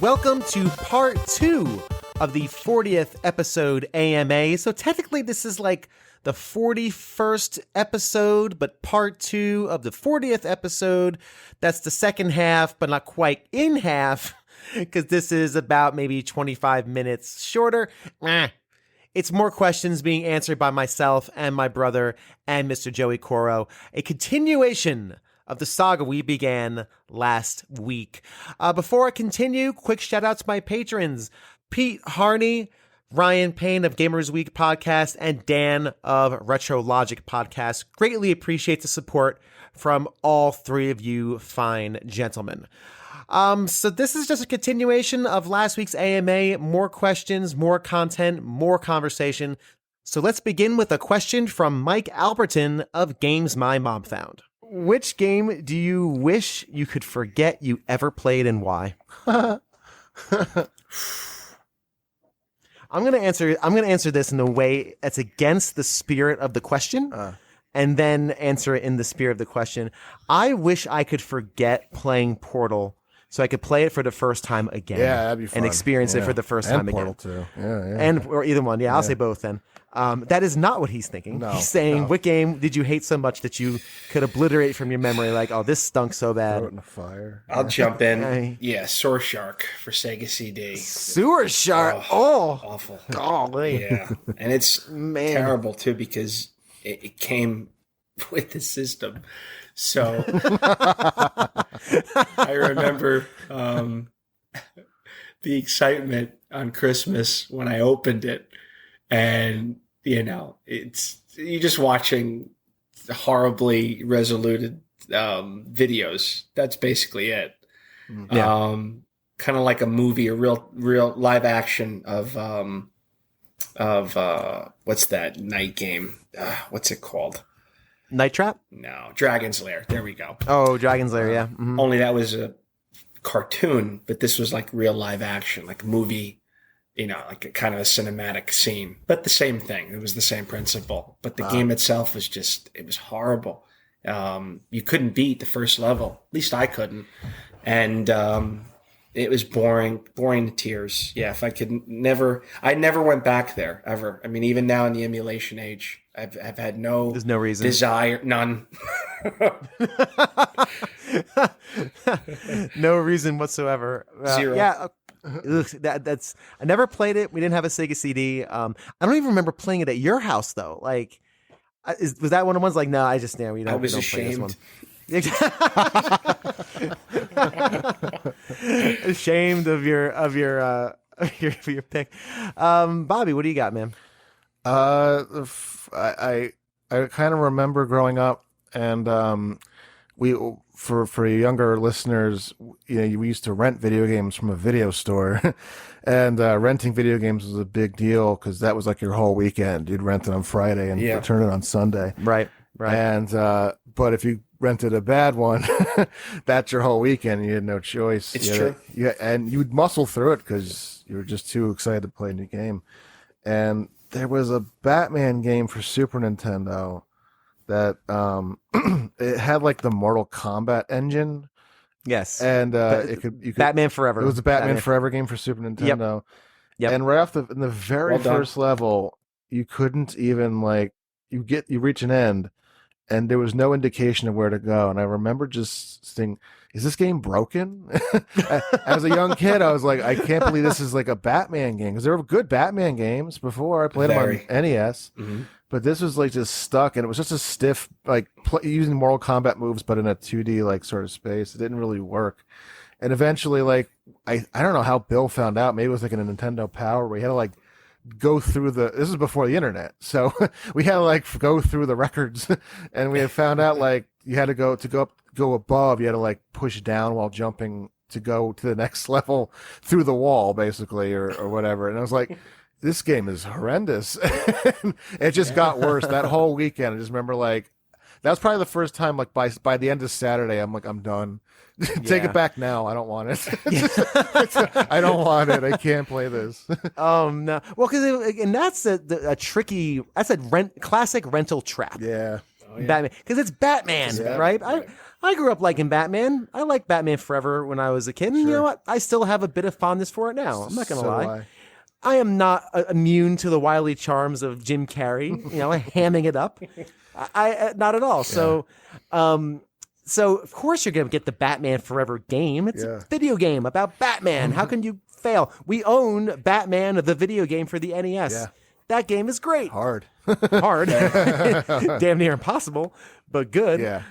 Welcome to part 2 of the 40th episode AMA. So technically this is like the 41st episode, but part 2 of the 40th episode. That's the second half, but not quite in half, because this is about maybe 25 minutes shorter. It's more questions being answered by myself and my brother and Mr. Joey Corio. A continuation of the saga we began last week. Before I continue, quick shout out to my patrons, Pete Harney, Ryan Payne of Gamers Week Podcast, and Dan of Retro Logic Podcast. Greatly appreciate the support from all three of you fine gentlemen. So this is just a continuation of last week's AMA. More questions, more content, more conversation. So let's begin with a question from Mike Alberton of Games My Mom Found. Which game do you wish you could forget you ever played and why? I'm going to answer this in a way that's against the spirit of the question, and then answer it in the spirit of the question. I wish I could forget playing Portal so I could play it for the first time again. Yeah, that'd be fun. And experience it for the first time Portal again. Too. Yeah. And or either one. Yeah, I'll say both then. That is not what he's thinking. No, he's saying, what game did you hate so much that you could obliterate from your memory? Like, oh, this stunk so bad. Throw it in the fire. I'll jump in. Yeah, Sewer Shark for Sega CD. Sewer Shark. Oh. Awful. Golly. Yeah. And it's terrible, too, because it came with the system. So I remember the excitement on Christmas when I opened it. And, you're just watching horribly resoluted videos. That's basically it. Yeah. Kind of like a movie, a real live action of what's that night game? What's it called? Night Trap? No, Dragon's Lair. There we go. Oh, Dragon's Lair, yeah. Mm-hmm. Only that was a cartoon, but this was like real live action, like a movie. Like a kind of a cinematic scene, but the same thing. It was the same principle, but the game itself was it was horrible. You couldn't beat the first level. At least I couldn't. And, it was boring to tears. Yeah. If I I never went back there ever. I mean, even now in the emulation age, I've had there's no reason. Desire, none. No reason whatsoever. Zero. Yeah. That's I never played it. We didn't have a Sega CD. I don't even remember playing it at your house though. Like, was that one of the ones? Like, no, I just we don't. I was don't ashamed. Play this one. Ashamed of your pick. Bobby, what do you got, man? I kind of remember growing up, and we for younger listeners, we used to rent video games from a video store, and renting video games was a big deal because that was like your whole weekend. You'd rent it on Friday and return it on Sunday. Right. And but if you rented a bad one, that's your whole weekend. You had no choice. It's true. Yeah, and you would muscle through it because you were just too excited to play a new game. And there was a Batman game for Super Nintendo that it had like the Mortal Kombat engine. Yes. And you could Batman Forever. It was a Batman Forever game for Super Nintendo. Yep. And right off in the very first level, you couldn't even you reach an end and there was no indication of where to go. And I remember just thinking, is this game broken? As a young kid, I was like, I can't believe this is like a Batman game, because there were good Batman games before. I played them on NES, but this was like just stuck, and it was just a stiff, like using Mortal Kombat moves, but in a 2D like sort of space. It didn't really work. And eventually, like I don't know how Bill found out. Maybe it was like in a Nintendo Power where he had to like go through this is before the internet, so we had to like go through the records, and we had found out like you had to go above, you had to like push down while jumping to go to the next level through the wall, basically, or whatever. And I was like, this game is horrendous. It just got worse that whole weekend. I just remember like that was probably the first time, like by the end of Saturday, I'm like, I'm done. Take it back now. I don't want it. I don't want it. I can't play this. No. Well, and that's a tricky. That's a classic rental trap. Yeah. yeah. Batman, because it's Batman, right? I grew up liking Batman. I liked Batman Forever when I was a kid, and you know what? I still have a bit of fondness for it now. I'm not gonna lie. I am not immune to the wily charms of Jim Carrey, hamming it up. I not at all. Yeah. So of course you're gonna get the Batman Forever game. It's a video game about Batman. How can you fail? We own Batman, the video game for the NES. Yeah. That game is great. Hard. Damn near impossible, but good. Yeah.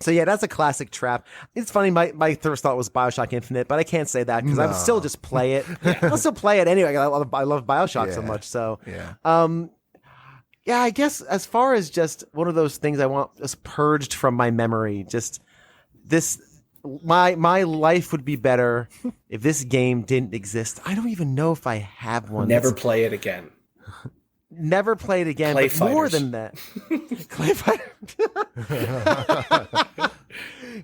So yeah, that's a classic trap. It's funny, my first thought was BioShock Infinite, but I can't say that because I would still just play it. I'll still play it anyway. I love BioShock so much. So yeah, I guess as far as just one of those things I want just purged from my memory, just this my life would be better if this game didn't exist. I don't even know if I have one. Never play it again. Never play it again, Clay but fighters. more than that. Clay fighter.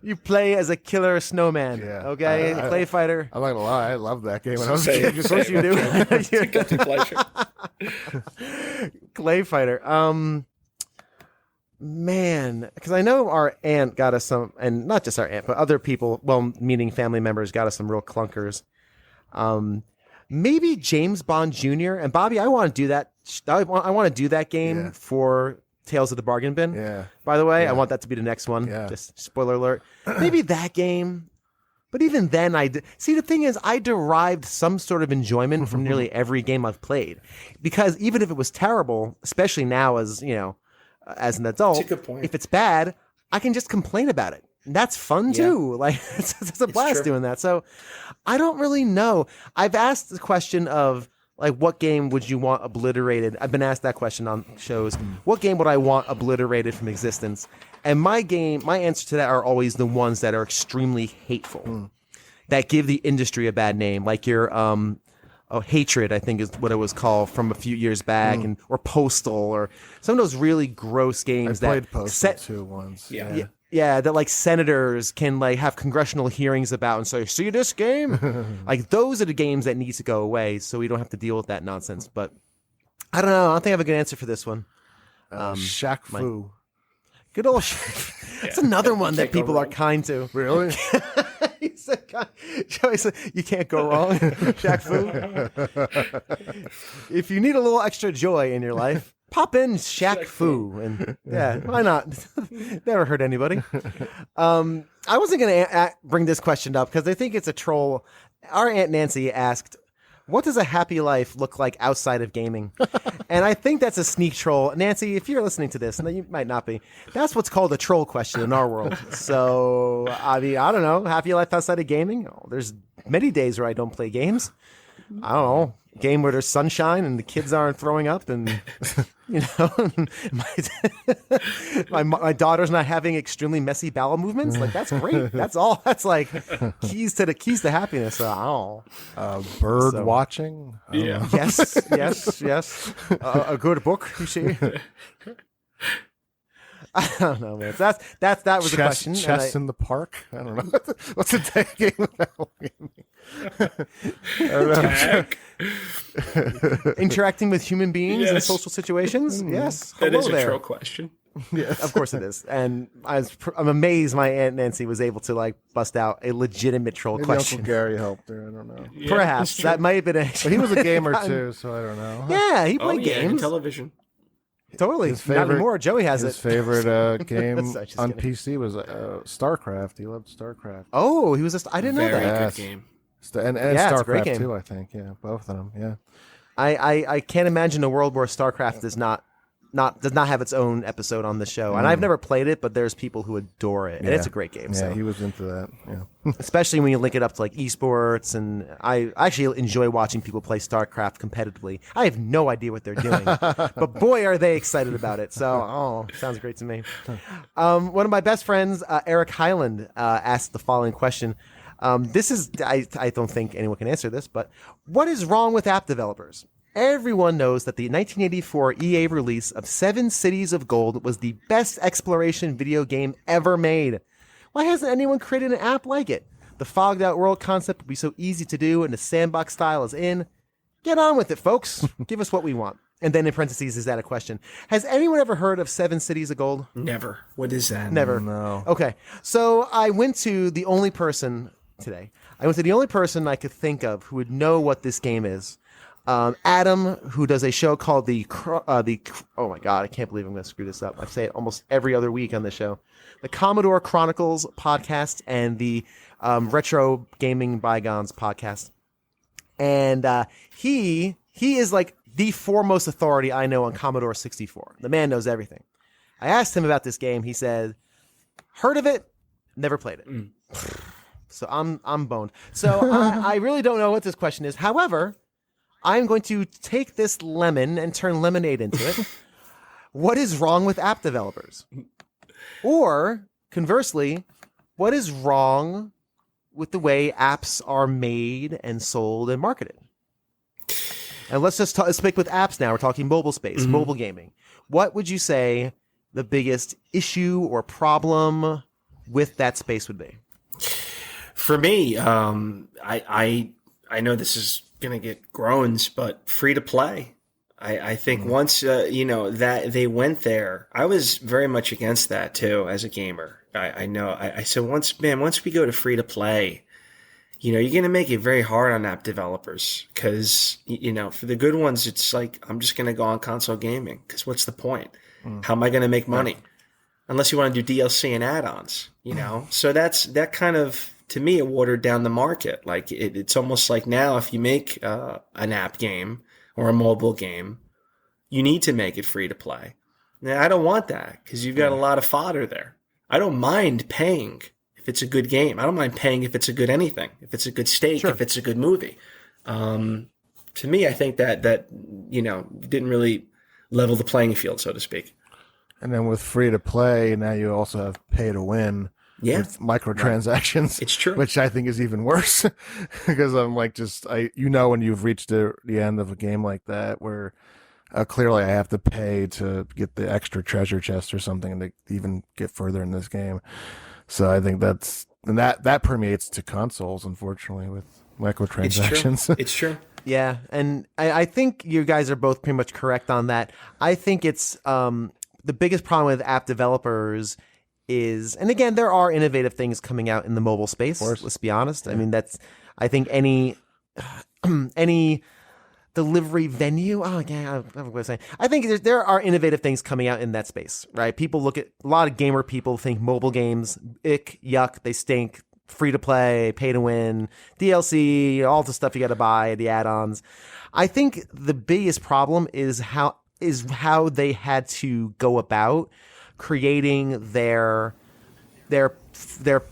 You play as a killer snowman, okay? Clay fighter. I'm not gonna lie, I loved that game when I was a kid. Of course you do. Guilty pleasure. Clay fighter. Man, because I know our aunt got us some, and not just our aunt, but other people, meaning family members, got us some real clunkers. Maybe James Bond Jr. And Bobby, I want to do that. I want to do that game for Tales of the Bargain Bin. Yeah. By the way, I want that to be the next one. Yeah. Just spoiler alert. Maybe that game. But even then, see, the thing is, I derived some sort of enjoyment from nearly every game I've played, because even if it was terrible, especially now as as an adult, that's a good point. If it's bad, I can just complain about it. And that's fun too. Like it's a blast doing that. So I don't really know. I've asked the question of like, what game would you want obliterated? I've been asked that question on shows. What game would I want obliterated from existence? And my answer to that are always the ones that are extremely hateful, that give the industry a bad name, like your Hatred, I think is what it was called from a few years back, or Postal, or some of those really gross games I played Postal too once. Yeah, that like senators can like have congressional hearings about and say, see this game? Like those are the games that need to go away so we don't have to deal with that nonsense. But I don't know. I don't think I have a good answer for this one. Shaq Fu. Good old Shaq. That's another one that people are kind to. Really? Joey said, you can't go wrong. Shaq Fu. If you need a little extra joy in your life, pop in Shaq Fu, and why not? Never hurt anybody. I wasn't going to bring this question up because I think it's a troll. Our Aunt Nancy asked, what does a happy life look like outside of gaming? And I think that's a sneak troll. Nancy, if you're listening to this, and you might not be, that's what's called a troll question in our world. So, I mean, I don't know. Happy life outside of gaming? Oh, there's many days where I don't play games. I don't know. Game where there's sunshine and the kids aren't throwing up, and my daughter's not having extremely messy bowel movements. Like that's great. That's all. That's like keys to happiness. Bird watching. Yeah. Yes. A good book. You see. I don't know, man. That was the question. Chess in the park. I don't know. What's a day game without gaming? Interacting with human beings in social situations. Yes, that is a there. troll question. Yes, of course it is. And I'm amazed my Aunt Nancy was able to like bust out a legitimate troll question. Uncle Gary helped her. I don't know. Yeah, perhaps that might have been a. But he was a gamer too, so I don't know. Yeah, he played games. Television. Totally. His favorite, not anymore. Joey has his it. favorite game on PC was StarCraft. He loved StarCraft. Oh, he was. I didn't know that. Very good game. And StarCraft too, I think. Yeah, both of them. Yeah. I can't imagine a world where StarCraft does not have its own episode on the show. And I've never played it, but there's people who adore it. And it's a great game. Yeah, so. he was into that. Yeah. Especially when you link it up to like esports, and I actually enjoy watching people play StarCraft competitively. I have no idea what they're doing, but boy, are they excited about it. So, sounds great to me. One of my best friends, Eric Highland, asked the following question. This is, I don't think anyone can answer this, but what is wrong with app developers? Everyone knows that the 1984 EA release of 7 Cities of Gold was the best exploration video game ever made. Why hasn't anyone created an app like it? The fogged out world concept would be so easy to do, and the sandbox style is in. Get on with it, folks. Give us what we want. And then in parentheses, is that a question? Has anyone ever heard of Seven Cities of Gold? Never. What is that? Never. No. Okay. So I went to the only person today. I went to the only person I could think of who would know what this game is. Adam, who does a show called oh my God, I can't believe I'm going to screw this up. I say it almost every other week on the show. The Commodore Chronicles podcast and the Retro Gaming Bygones podcast. And he is like the foremost authority I know on Commodore 64. The man knows everything. I asked him about this game. He said, heard of it, never played it. So I'm boned. So I really don't know what this question is. However, I'm going to take this lemon and turn lemonade into it. What is wrong with app developers? Or, conversely, what is wrong with the way apps are made and sold and marketed? And let's just speak with apps now. We're talking mobile space, mobile gaming. What would you say the biggest issue or problem with that space would be? For me, I know this is going to get groans, but free to play. I think once that they went there, I was very much against that too as a gamer. I know. I said once we go to free to play, you're going to make it very hard on app developers because for the good ones, it's like I'm just going to go on console gaming because what's the point? How am I going to make money? Unless you want to do DLC and add-ons, So that kind of, to me, it watered down the market. Like it's almost like now if you make an app game or a mobile game, you need to make it free to play. Now, I don't want that because you've got a lot of fodder there. I don't mind paying if it's a good game. I don't mind paying if it's a good anything, if it's a good steak, if it's a good movie. To me, I think that didn't really level the playing field, so to speak. And then with free to play, now you also have pay to win. Yeah. With microtransactions. It's true. Which I think is even worse because I'm like when you've reached the end of a game like that where clearly I have to pay to get the extra treasure chest or something to even get further in this game. So I think that permeates to consoles, unfortunately, with microtransactions. It's true. Yeah, and I think you guys are both pretty much correct on that. I think it's the biggest problem with app developers is, and again, there are innovative things coming out in the mobile space. Let's be honest. Yeah. I mean, I think any delivery venue. Oh, yeah, I'm going to say. I think there are innovative things coming out in that space, right? People look at a lot of gamer people think mobile games, ick, yuck, they stink. Free to play, pay to win, DLC, all the stuff you got to buy, the add-ons. I think the biggest problem is how they had to go about creating their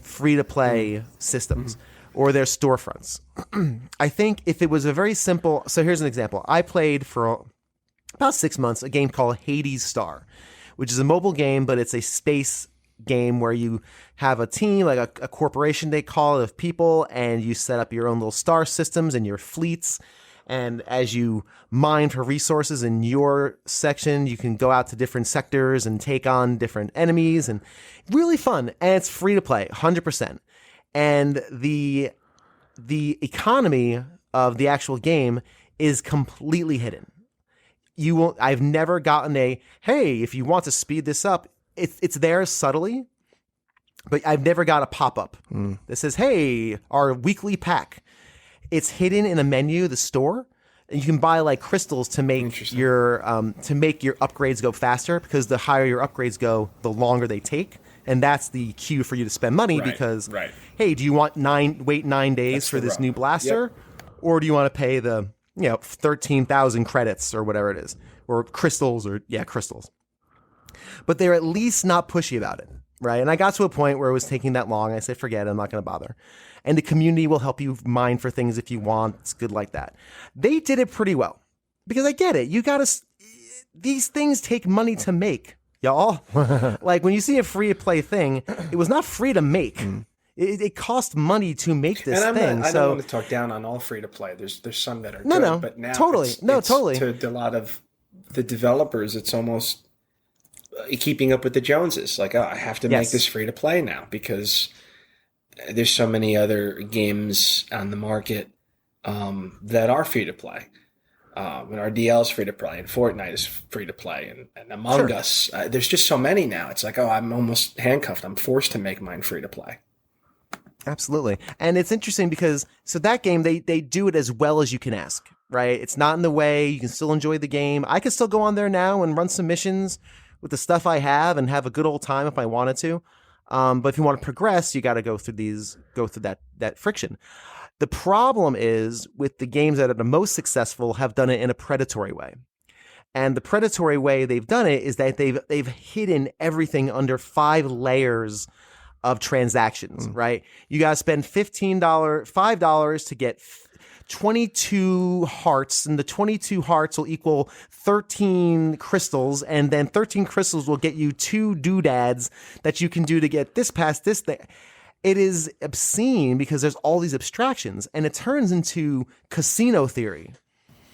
free to play systems or their storefronts. I think if it was a very simple, so here's an example. I played for about 6 months a game called Hades Star, which is a mobile game, but it's a space game where you have a team, like a corporation they call it, of people, and you set up your own little star systems and your fleets. And as you mine for resources in your section, you can go out to different sectors and take on different enemies, and really fun. And it's free to play, 100%. And the economy of the actual game is completely hidden. I've never gotten hey, if you want to speed this up, it's there subtly, but I've never got a pop-up that says, hey, our weekly pack. It's hidden in a menu, the store, and you can buy like crystals to make your upgrades go faster, because the higher your upgrades go, the longer they take. And that's the cue for you to spend money because, hey, do you want wait 9 days for this new blaster? Yep. Or do you want to pay the 13,000 credits or whatever it is, or crystals crystals. But they're at least not pushy about it, right? And I got to a point where it was taking that long. I said, forget it, I'm not going to bother. And the community will help you mine for things if you want. It's good like that. They did it pretty well, because I get it. These things take money to make, y'all. Like when you see a free to play thing, it was not free to make. It cost money to make this thing. I don't want to talk down on all free to play. There's some that are good, but now totally. To a lot of the developers, it's almost keeping up with the Joneses. Like, I have to make this free to play now because there's so many other games on the market that are free to play. And RDL is free to play, and Fortnite is free to play, and Among Us. There's just so many now. It's like, oh, I'm almost handcuffed. I'm forced to make mine free to play. Absolutely. And it's interesting because, so that game, they do it as well as you can ask, right? It's not in the way. You can still enjoy the game. I can still go on there now and run some missions with the stuff I have and have a good old time if I wanted to. But if you want to progress, you got to go through that friction. The problem is with the games that are the most successful have done it in a predatory way. And the predatory way they've done it is that they've hidden everything under 5 layers of transactions, right? You got to spend $5 to get 22 hearts, and the 22 hearts will equal 13 crystals, and then 13 crystals will get you 2 doodads that you can do to get this past this thing. It is obscene because there's all these abstractions, and it turns into casino theory.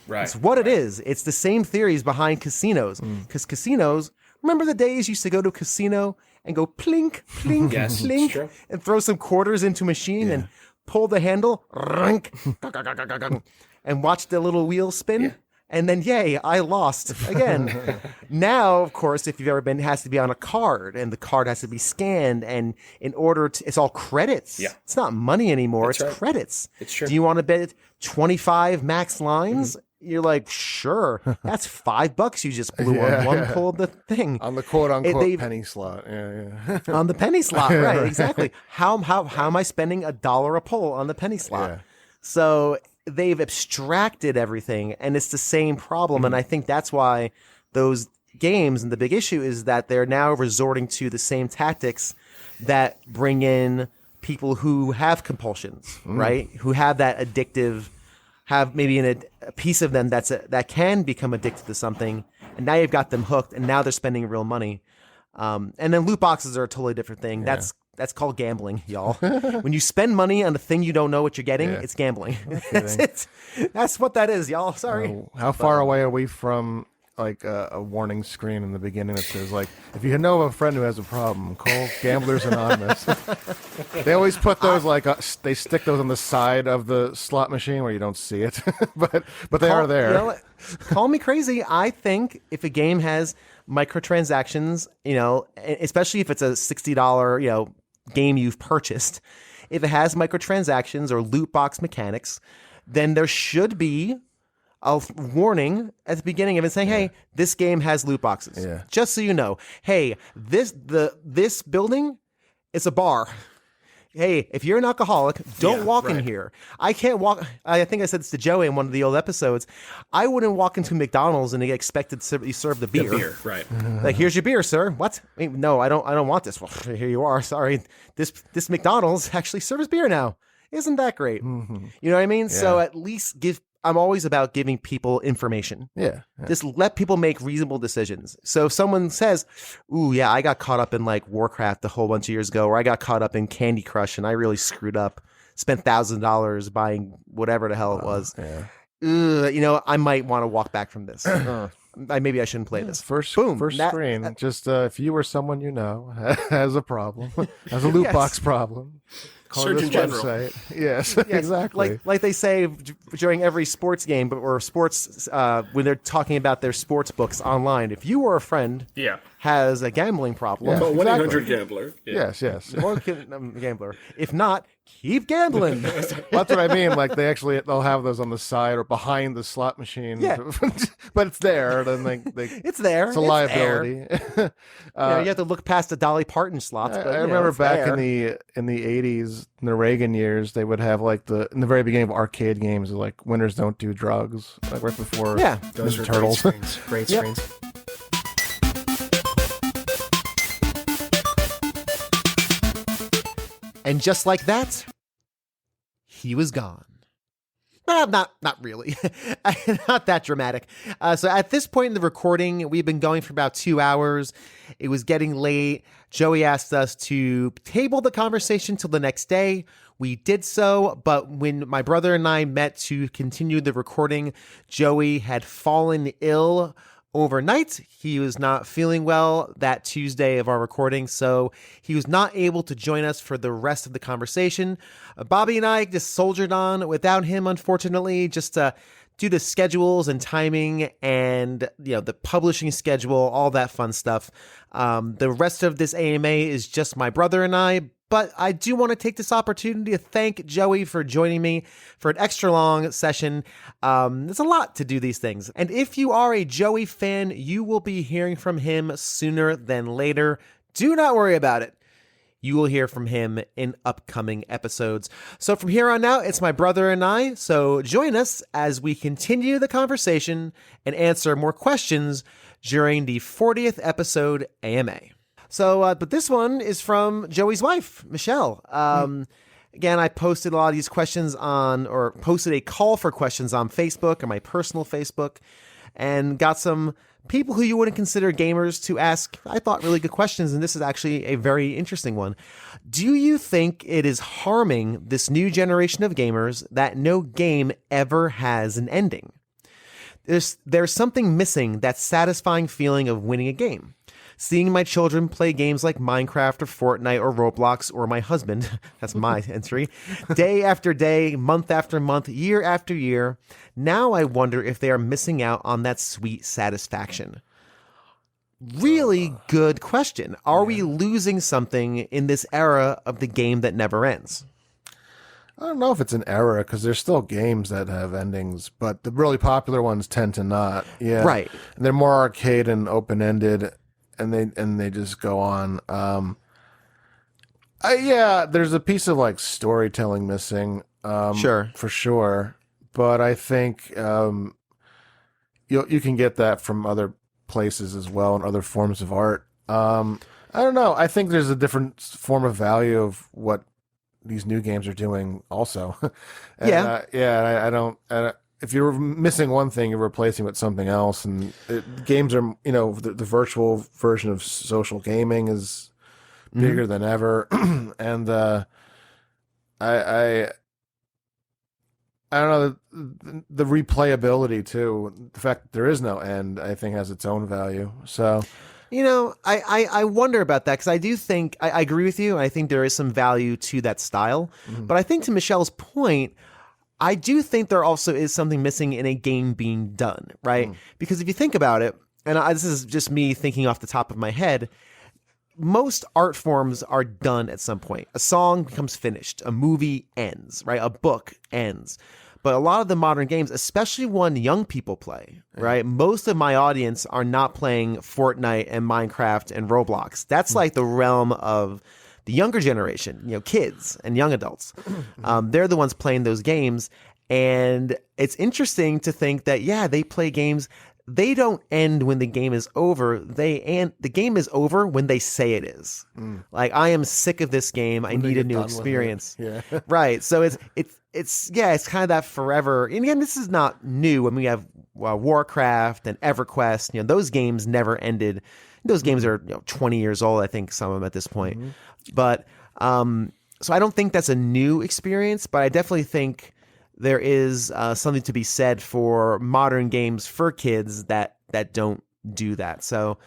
Right. It's what it is. It's the same theories behind casinos, because casinos, remember the days you used to go to a casino and go plink, plink, Yes, plink, true. and throw some quarters into a machine and pull the handle, and watch the little wheel spin. Yeah. And then, yay, I lost again. Now, of course, if you've ever been, it has to be on a card, and the card has to be scanned. And in order to, it's all credits. Yeah. It's not money anymore. That's it's right. credits. It's true. Do you want to bet 25 max lines? You're like, sure. That's $5 you just blew on one pull of the thing. On the quote unquote penny slot. Yeah. On the penny slot, right? Exactly. How am I spending $1 a pull on the penny slot? Yeah. So they've abstracted everything, and it's the same problem. And I think that's why those games, and the big issue is that they're now resorting to the same tactics that bring in people who have compulsions, right? Who have that addictive, have maybe a piece of them that can become addicted to something, and now you've got them hooked, and now they're spending real money. And then loot boxes are a totally different thing. Yeah. That's called gambling, y'all. When you spend money on a thing you don't know what you're getting, it's gambling. That's it. That's what that is, y'all. Sorry. How far away are we from like a warning screen in the beginning that says, like, if you know of a friend who has a problem, call Gamblers Anonymous? They always put those they stick those on the side of the slot machine where you don't see it, but they are there. You know what? Call me crazy. I think if a game has microtransactions, especially if it's a $60, game you've purchased, if it has microtransactions or loot box mechanics, then there should be a warning at the beginning of it saying, hey, this game has loot boxes. Yeah. Just so you know. Hey, this building is a bar. Hey, if you're an alcoholic, don't walk in here. I can't walk. I think I said this to Joey in one of the old episodes. I wouldn't walk into McDonald's and get expected to be served the beer. The beer, right. Like, here's your beer, sir. What? No, I don't want this. Well, here you are. Sorry. This McDonald's actually serves beer now. Isn't that great? Mm-hmm. You know what I mean? Yeah. So at least I'm always about giving people information. Yeah. Just let people make reasonable decisions. So if someone says, ooh, yeah, I got caught up in like Warcraft a whole bunch of years ago, or I got caught up in Candy Crush and I really screwed up, spent $1,000 buying whatever the hell it was. Yeah. I might want to walk back from this. Maybe I shouldn't play this. First screen. Just if you or someone you know has a problem, has a loot box problem, call Surgeon this General. website. Yes, exactly. Like they say during every sports game, or sports when they're talking about their sports books online. If you or a friend has a gambling problem, call 1-800-GAMBLER. Yeah. Yes. Or gambler. If not, keep gambling. That's what I mean. Like they'll have those on the side or behind the slot machine. Yeah. But it's there. Then it's there. It's a liability. You have to look past the Dolly Parton slots. But, I remember back there. in the 80s, in the Reagan years, they would have like in the very beginning of arcade games, like winners don't do drugs, like right before those are Turtles. Great screens. And just like that, he was gone. Not really. Not that dramatic. So at this point in the recording, we've been going for about 2 hours. It was getting late. Joey asked us to table the conversation till the next day. We did so, but when my brother and I met to continue the recording, Joey had fallen ill overnight. He was not feeling well that Tuesday of our recording, so he was not able to join us for the rest of the conversation. Bobby and I just soldiered on without him, unfortunately, just to due to schedules and timing and, the publishing schedule, all that fun stuff, the rest of this AMA is just my brother and I. But I do want to take this opportunity to thank Joey for joining me for an extra long session. There's a lot to do these things. And if you are a Joey fan, you will be hearing from him sooner than later. Do not worry about it. You will hear from him in upcoming episodes. So from here on out, it's my brother and I. So join us as we continue the conversation and answer more questions during the 40th episode AMA. So, but this one is from Joey's wife, Michelle. Again, I posted a lot of these questions posted a call for questions on Facebook or my personal Facebook, and got some people who you wouldn't consider gamers to ask, I thought, really good questions. And this is actually a very interesting one. Do you think it is harming this new generation of gamers that no game ever has an ending? There's something missing that satisfying feeling of winning a game. Seeing my children play games like Minecraft or Fortnite or Roblox, or my husband, that's my entry, day after day, month after month, year after year. Now I wonder if they are missing out on that sweet satisfaction. Really good question. Are we losing something in this era of the game that never ends? I don't know if it's an era, because there's still games that have endings, but the really popular ones tend to not. Yeah, right. And they're more arcade and open-ended. And they just go on. There's a piece of like storytelling missing. Sure, for sure. But I think you can get that from other places as well, and other forms of art. I don't know. I think there's a different form of value of what these new games are doing also. And, I don't. If you're missing one thing, you're replacing with something else. And games are, the virtual version of social gaming is bigger than ever. And I don't know, the replayability too, the fact that there is no end, I think has its own value. So, I wonder about that, because I do think, I agree with you. I think there is some value to that style. But I think, to Michelle's point, I do think there also is something missing in a game being done, right? Because if you think about it, and this is just me thinking off the top of my head, most art forms are done at some point. A song becomes finished. A movie ends, right? A book ends. But a lot of the modern games, especially one young people play, right? Most of my audience are not playing Fortnite and Minecraft and Roblox. That's like the realm of the younger generation, kids and young adults. They're the ones playing those games. And it's interesting to think that, they play games. They don't end when the game is over. The game is over when they say it is. Like, I am sick of this game. I need a new experience. Yeah. Right. So it's kind of that forever. And again, this is not new. When we have Warcraft and EverQuest, those games never ended. Those games are 20 years old, I think, some of them at this point. But so I don't think that's a new experience, but I definitely think there is something to be said for modern games for kids that don't do that. So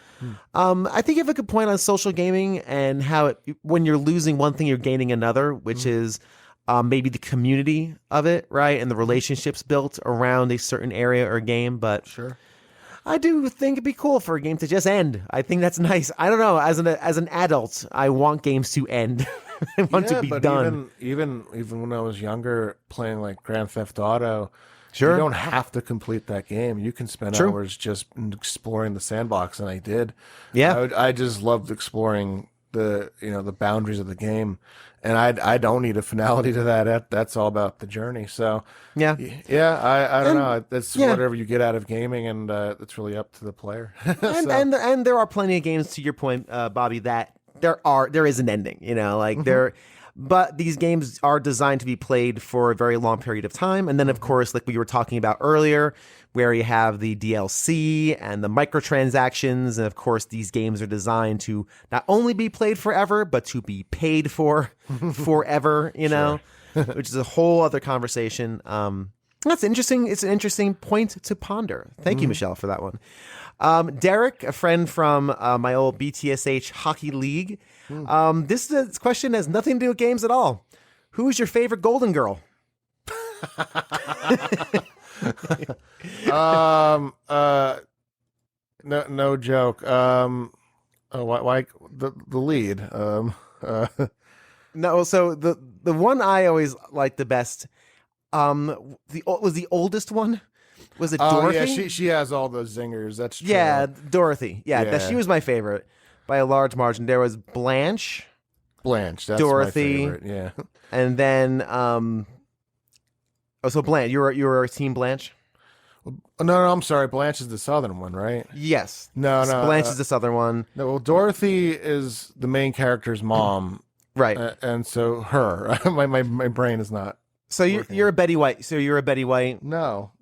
I think you have a good point on social gaming and how when you're losing one thing, you're gaining another, which is maybe the community of it, right? And the relationships built around a certain area or game. But sure, I do think it'd be cool for a game to just end. I think that's nice. I don't know. As an adult, I want games to end. I want to be done. Even when I was younger, playing like Grand Theft Auto, sure, you don't have to complete that game. You can spend hours just exploring the sandbox, and I did. Yeah, I just loved exploring the boundaries of the game. And I don't need a finality to that. That's all about the journey. So yeah. I don't know. That's whatever you get out of gaming, and it's really up to the player. and there are plenty of games, to your point, Bobby, that there is an ending. There. But these games are designed to be played for a very long period of time. And then, of course, like we were talking about earlier, where you have the DLC and the microtransactions. And, of course, these games are designed to not only be played forever, but to be paid for forever, which is a whole other conversation. That's interesting. It's an interesting point to ponder. Thank you, Michelle, for that one. Derek, a friend from my old BTSH hockey league. This question has nothing to do with games at all. Who's your favorite Golden Girl? No joke. Why the lead? No, so the one I always liked the best, was the oldest one. Was it Dorothy? Yeah, she has all those zingers. That's true. Yeah, Dorothy. Yeah, she was my favorite by a large margin. There was Blanche. That's Dorothy. my favorite. Yeah. And then so Blanche, you were Team Blanche? No, I'm sorry. Blanche is the southern one, right? Yes. No. Blanche is the southern one. No, well, Dorothy is the main character's mom. Right. And so her. my brain is not. So you're a Betty White. So you're a Betty White. No.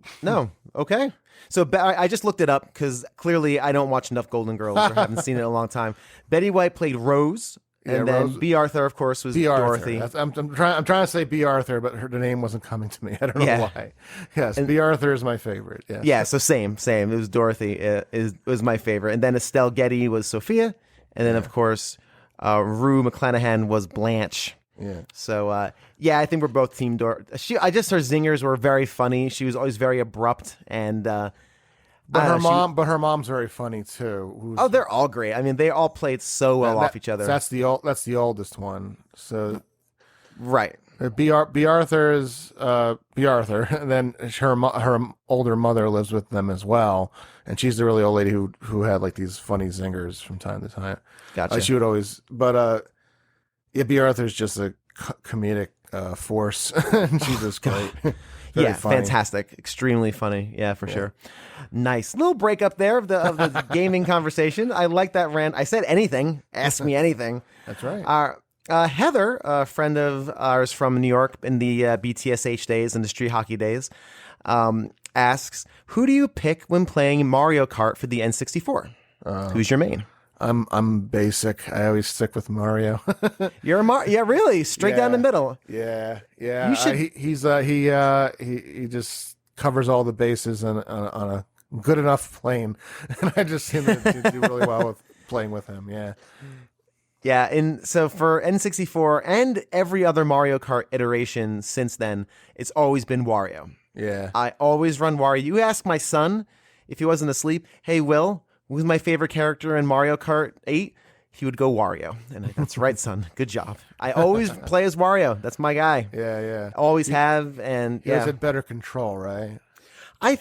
Okay. So I just looked it up because clearly I don't watch enough Golden Girls or haven't seen it in a long time. Betty White played Rose. And then Rose, B. Arthur, of course, was B. Dorothy. I'm trying to say B. Arthur, but the name wasn't coming to me. I don't know why. Yes, B. Arthur is my favorite. Yes. Yeah, so same. It was Dorothy was my favorite. And then Estelle Getty was Sophia. And then, of course, Rue McClanahan was Blanche. Yeah. So, I think we're both Team Dorothy. Her zingers were very funny. She was always very abrupt and... But her mom's very funny too. They're all great. I mean, they all played so well off each other. That's the oldest one. So, right. B. Arthur is B. Arthur, and then her older mother lives with them as well, and she's the really old lady who had like these funny zingers from time to time. Gotcha. She would always, B. Arthur's just a comedic force. She's just great. Yeah, funny. Fantastic. Extremely funny. Yeah, for sure. Nice. Little break up there of the gaming conversation. I like that rant. I said anything. Ask me anything. That's right. Heather, a friend of ours from New York in the BTSH days and the street hockey days, asks, who do you pick when playing Mario Kart for the N64? Who's your main? I'm basic. I always stick with Mario. You're a Mario, really straight down the middle. Yeah. You should... he just covers all the bases on a good enough plane, and I just seem to do really well with playing with him. Yeah. Yeah, and so for N64 and every other Mario Kart iteration since then, it's always been Wario. Yeah. I always run Wario. You ask my son if he wasn't asleep, hey, Will, who's my favorite character in Mario Kart 8? He would go Wario. And that's right, son. Good job. I always play as Wario. That's my guy. Yeah. Always have. And he has a better control, right? I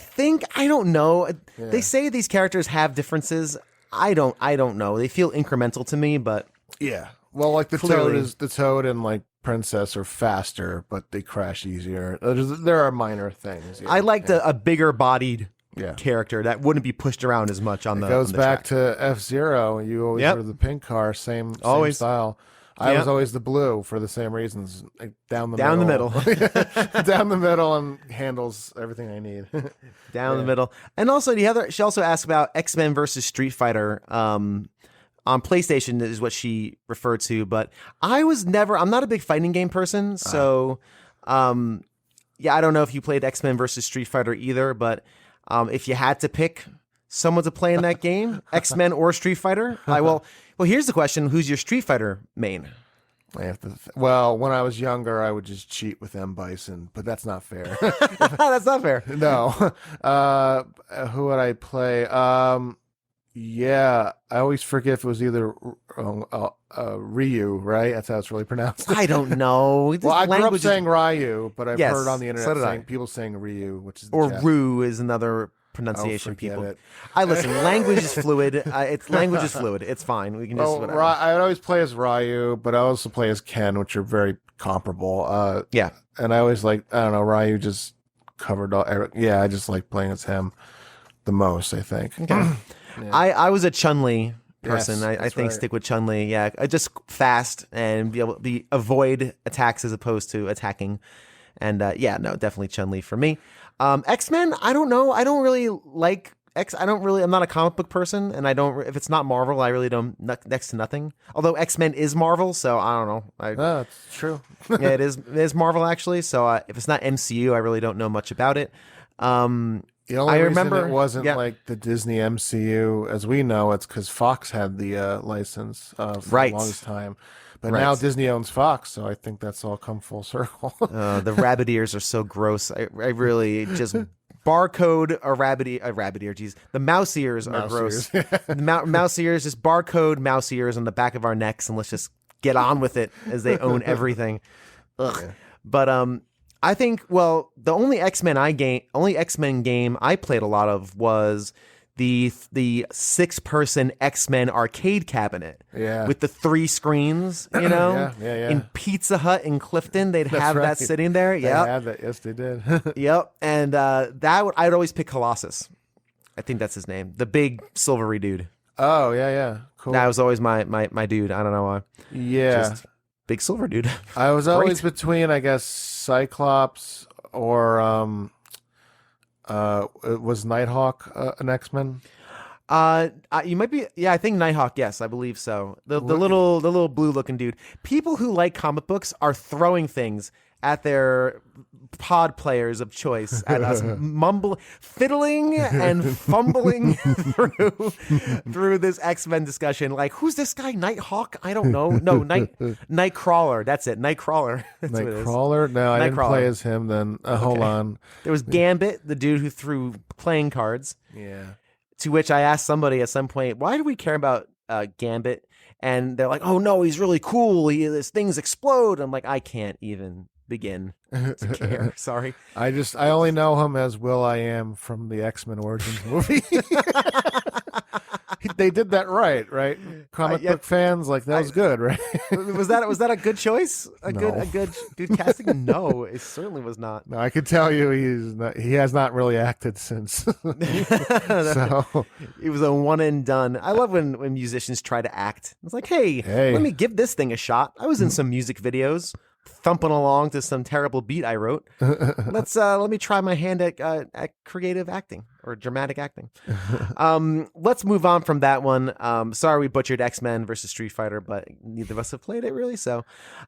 don't know. Yeah. They say these characters have differences. I don't know. They feel incremental to me, but yeah. Well, like the Toad and like Princess are faster, but they crash easier. There are minor things. I liked a bigger bodied character that wouldn't be pushed around as much on the goes back track. to F-Zero. You always were the pink car, same style. I was always the blue for the same reasons. Like down the middle. Down the middle and handles everything I need. Down the middle. And also she also asked about X-Men versus Street Fighter on PlayStation is what she referred to, but I'm not a big fighting game person, so I don't know if you played X-Men versus Street Fighter either, but if you had to pick someone to play in that game, X-Men or Street Fighter, well, here's the question: who's your Street Fighter main? I have to. Well, when I was younger, I would just cheat with M. Bison, but that's not fair. That's not fair. No. Who would I play? Yeah, I always forget if it was either Ryu, right? That's how it's really pronounced. I don't know. Well, I grew up saying Ryu, but I've heard on the internet people saying Ryu, which is Rue is another pronunciation. It. Listen. Language is fluid. Language is fluid. It's fine. We can just. Whatever. I would always play as Ryu, but I also play as Ken, which are very comparable. And I always Ryu just covered all. Yeah, I just like playing as him the most. I think. Okay. Yeah. I was a Chun-Li person. Yes, I think stick with Chun-Li. Yeah, I just fast and be able to avoid attacks as opposed to attacking. And definitely Chun-Li for me. X-Men, I don't know. I don't really like I'm not a comic book person, and if it's not Marvel, I really don't, next to nothing. Although X-Men is Marvel, so I don't know. It's true. Yeah, it is Marvel actually. So if it's not MCU, I really don't know much about it. The only reason it wasn't like the Disney MCU as we know, it's because Fox had the license for the longest time. But now Disney owns Fox, so I think that's all come full circle. The rabbit ears are so gross. I really just barcode or rabbit ear. Geez, the mouse ears are gross. The mouse ears, just barcode mouse ears on the back of our necks, and let's just get on with it as they own everything. Ugh. Yeah. But I think the only X-Men game I played a lot of was the 6-person X-Men arcade cabinet with the 3 screens, Yeah. In Pizza Hut in Clifton, they'd have that sitting there. Yeah, they had that. Yes, they did. Yep, and I'd always pick Colossus. I think that's his name, the big silvery dude. Oh yeah, cool. That was always my dude. I don't know why. Yeah, just big silver dude. I was always between, I guess, Cyclops or was Nighthawk an X-Men? You might be. Yeah, I think Nighthawk. Yes, I believe so. The little blue looking dude. People who like comic books are throwing things at their pod players of choice at us, fiddling and fumbling through this X-Men discussion. Like, who's this guy? Nighthawk? I don't know. No, Nightcrawler. That's it. Nightcrawler. Nightcrawler? No, I didn't play as him then. Hold on. There was Gambit, the dude who threw playing cards. Yeah. To which I asked somebody at some point, why do we care about Gambit? And they're like, oh no, he's really cool. His things explode. I'm like, I can't even begin to care. Sorry. I only know him as Will.i.am from the X-Men Origins movie. They did that right? Comic book fans, like, that was good, right? Was that a good choice? A good casting? No, it certainly was not. No, I can tell you he has not really acted since. So it was a one and done. I love when musicians try to act. It's like, hey, let me give this thing a shot. I was in some music videos, thumping along to some terrible beat I wrote. Let me try my hand at creative acting or dramatic acting. Let's move on from that one. Sorry we butchered X-Men versus Street Fighter, but neither of us have played it really. So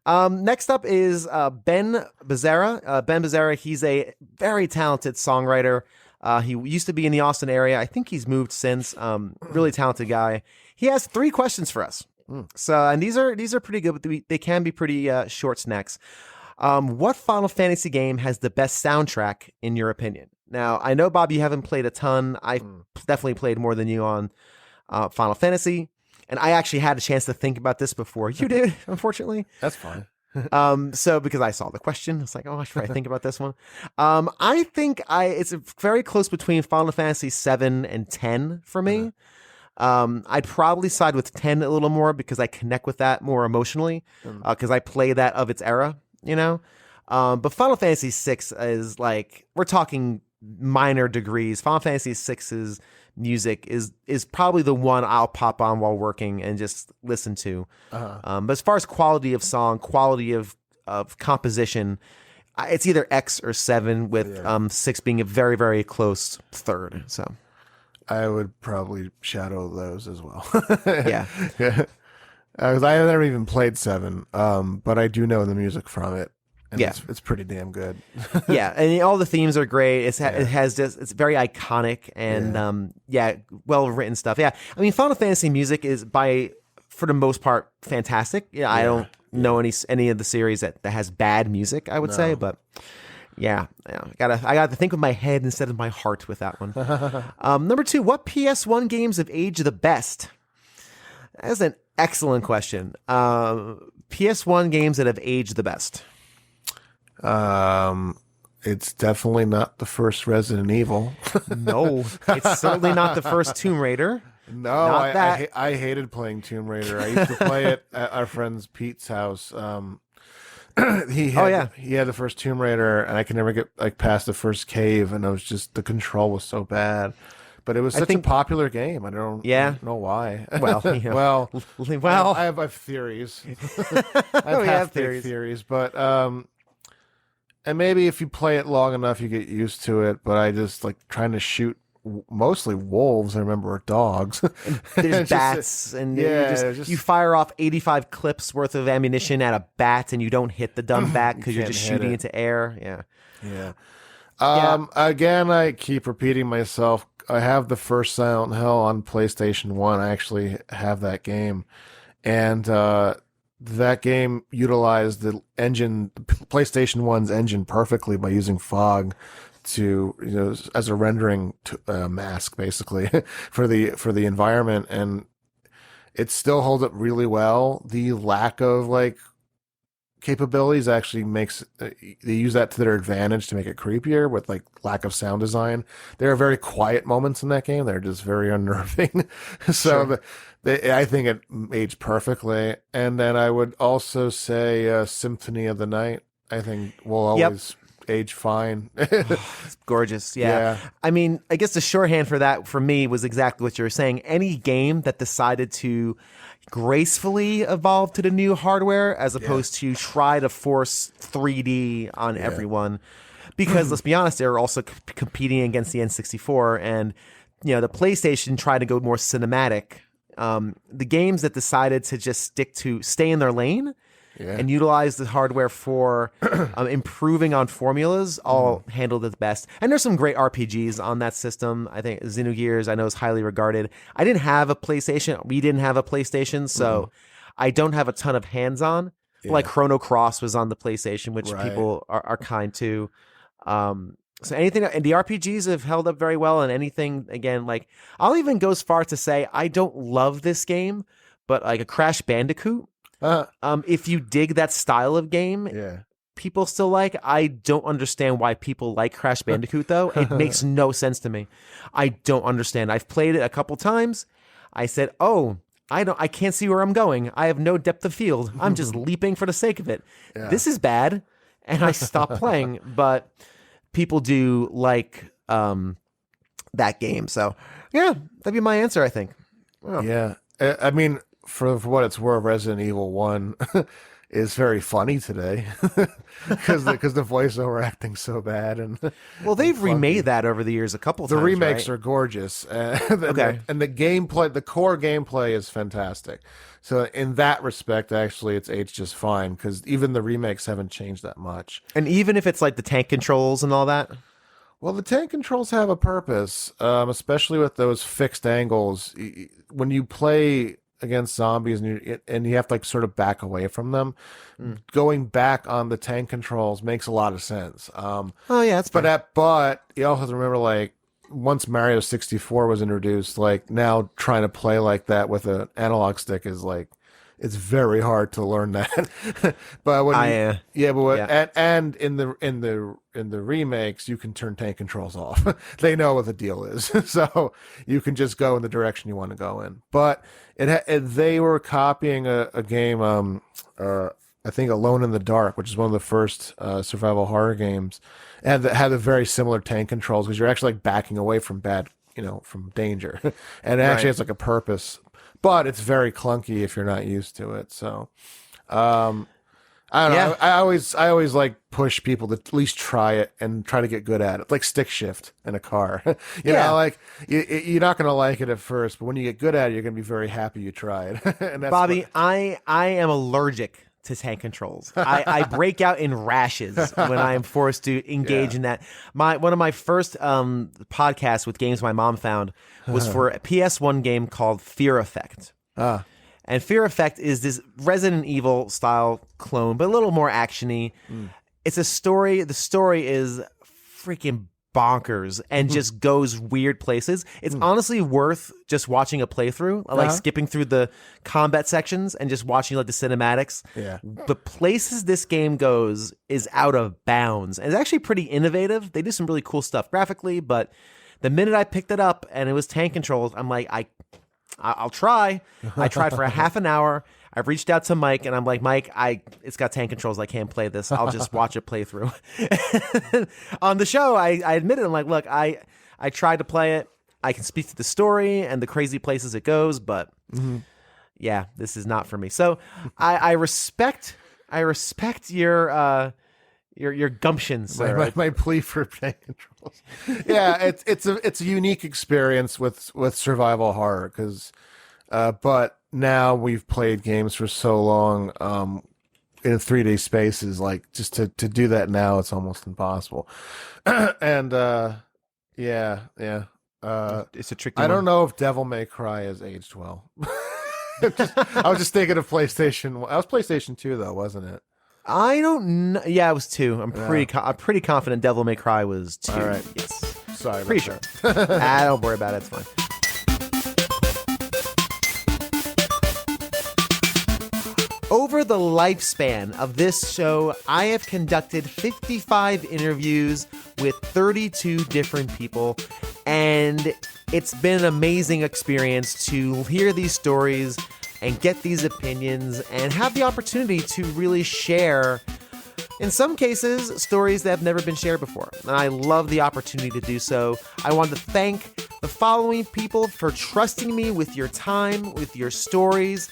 next up is Ben Bazzrea. Ben Bazzrea, he's a very talented songwriter. He used to be in the Austin area. I think he's moved since. Really talented guy. He has 3 questions for us. So, and these are pretty good, but they can be pretty short snacks. What Final Fantasy game has the best soundtrack in your opinion? Now, I know, Bob, you haven't played a ton. I've definitely played more than you on Final Fantasy, and I actually had a chance to think about this before you did, unfortunately. That's fine. So because I saw the question, it's like, oh, I should probably think about this one. I think it's very close between Final Fantasy 7 and 10 for me. I'd probably side with 10 a little more because I connect with that more emotionally because I play that of its era, but Final Fantasy 6 is like, we're talking minor degrees. Final Fantasy 6's music is probably the one I'll pop on while working and just listen to. But as far as quality of song, quality of composition, it's either X or 7 with 6 being a very, very close third. So I would probably shadow those as well. Yeah. Because I have never even played 7, but I do know the music from it. And it's pretty damn good. Yeah, and all the themes are great. It has just, it's very iconic and well written stuff. Yeah, I mean, Final Fantasy music is for the most part fantastic. Yeah, I don't know any of the series that has bad music, I would say, but I got to think with my head instead of my heart with that one. Number 2, what PS1 games have aged the best? That's an excellent question. PS1 games that have aged the best. It's definitely not the first Resident Evil. No, it's certainly not the first Tomb Raider. No, I hated playing Tomb Raider. I used to play it at our friend's Pete's house. He had the first Tomb Raider, and I could never get past the first cave, and it was just, the control was so bad. But it was such a popular game. I don't know why. Well, well, I have theories. I have theories, but and maybe if you play it long enough, you get used to it. But I just like trying to shoot mostly wolves. I remember, or dogs. There's bats, and you fire off 85 clips worth of ammunition at a bat, and you don't hit the dumb bat because you're just shooting into air. Again, I keep repeating myself. I have the first Silent Hill on PlayStation 1. I actually have that game. And that game utilized the engine, PlayStation 1's engine, perfectly by using fog to as a rendering mask basically for the environment, and it still holds up really well. The lack of like capabilities actually makes they use that to their advantage to make it creepier with like lack of sound design. There are very quiet moments in that game. They're just very unnerving. So I think it aged perfectly. And then I would also say Symphony of the Night, I think will always age fine. It's gorgeous. Yeah. I mean, I guess the shorthand for that for me was exactly what you were saying. Any game that decided to gracefully evolve to the new hardware as opposed to try to force 3D on everyone. Because let's be honest, they're also competing against the N64, and the PlayStation tried to go more cinematic. The games that decided to just stay in their lane and utilize the hardware for improving on formulas all handled it the best. And there's some great RPGs on that system. I think Xenogears, I know, is highly regarded. I didn't have a PlayStation. We didn't have a PlayStation, so I don't have a ton of hands-on. Like Chrono Cross was on the PlayStation, which people are kind to. So anything, and the RPGs have held up very well, and anything, again, like, I'll even go as far to say I don't love this game, but like a Crash Bandicoot, if you dig that style of game, people still like. I don't understand why people like Crash Bandicoot, though. It makes no sense to me. I don't understand. I've played it a couple times. I said, I can't see where I'm going. I have no depth of field. I'm just leaping for the sake of it. This is bad. And I stopped playing, but people do like that game. So, that'd be my answer, I think. Oh. Yeah. I mean, for what it's worth, Resident Evil 1 is very funny today because the voiceover acting's so bad. And well, they've remade that over the years a couple times. The remakes right? are gorgeous. And the gameplay, the core gameplay is fantastic. So in that respect, actually, it's aged just fine because even the remakes haven't changed that much. And even if it's like the tank controls and all that? Well, the tank controls have a purpose, especially with those fixed angles. When you play against zombies and you have to like sort of back away from them, going back on the tank controls makes a lot of sense. That's fine. But you also have to remember, like, once Mario 64 was introduced, like, now trying to play like that with an analog stick is like, it's very hard to learn that. But when and in the remakes, you can turn tank controls off. They know what the deal is, so you can just go in the direction you want to go in. But they were copying a game, I think Alone in the Dark, which is one of the first survival horror games, and that had a very similar tank controls because you're actually like backing away from from danger, and it actually has like a purpose. But it's very clunky if you're not used to it. So, I don't know. I always like push people to at least try it and try to get good at it. Like stick shift in a car. you know, like you're not going to like it at first, but when you get good at it, you're going to be very happy you tried. And that's Bobby, I am allergic to tank controls. I break out in rashes when I am forced to engage in that. One of my first podcasts with games my mom found was for a PS1 game called Fear Effect. And Fear Effect is this Resident Evil style clone, but a little more actiony. It's a story. The story is freaking bonkers and just goes weird places. It's honestly worth just watching a playthrough. I like skipping through the combat sections and just watching like the cinematics. The places this game goes is out of bounds, and it's actually pretty innovative. They do some really cool stuff graphically, but the minute I picked it up and it was tank controls, I'm like, I'll try. I tried for a half an hour. I reached out to Mike and I'm like, Mike, it's got tank controls. I can't play this. I'll just watch it play through. On the show, I admitted, I'm like, look, I tried to play it. I can speak to the story and the crazy places it goes, but this is not for me. So I respect your gumption, sir. My plea for tank controls. It's a unique experience with survival horror because, but now we've played games for so long in 3D spaces, like just to do that now, it's almost impossible. And it's a tricky I one. don't know if Devil May Cry has aged well. I was just thinking of PlayStation. I was PlayStation 2 though, wasn't it? I don't know. Yeah, it was 2. I'm pretty confident Devil May Cry was 2. All right. Yes. Sorry. Pretty sure. Don't worry about it. It's fine. Over the lifespan of this show, I have conducted 55 interviews with 32 different people, and it's been an amazing experience to hear these stories and get these opinions and have the opportunity to really share, in some cases, stories that have never been shared before. And I love the opportunity to do so. I want to thank the following people for trusting me with your time, with your stories,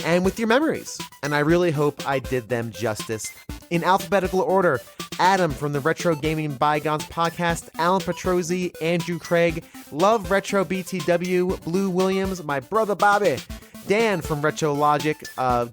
and with your memories. And I really hope I did them justice. In alphabetical order, Adam from the Retro Gaming Bygones podcast, Alan Petrozzi, Andrew Craig, Love Retro BTW, Blue Williams, my brother Bobby, Dan from Retro Logic,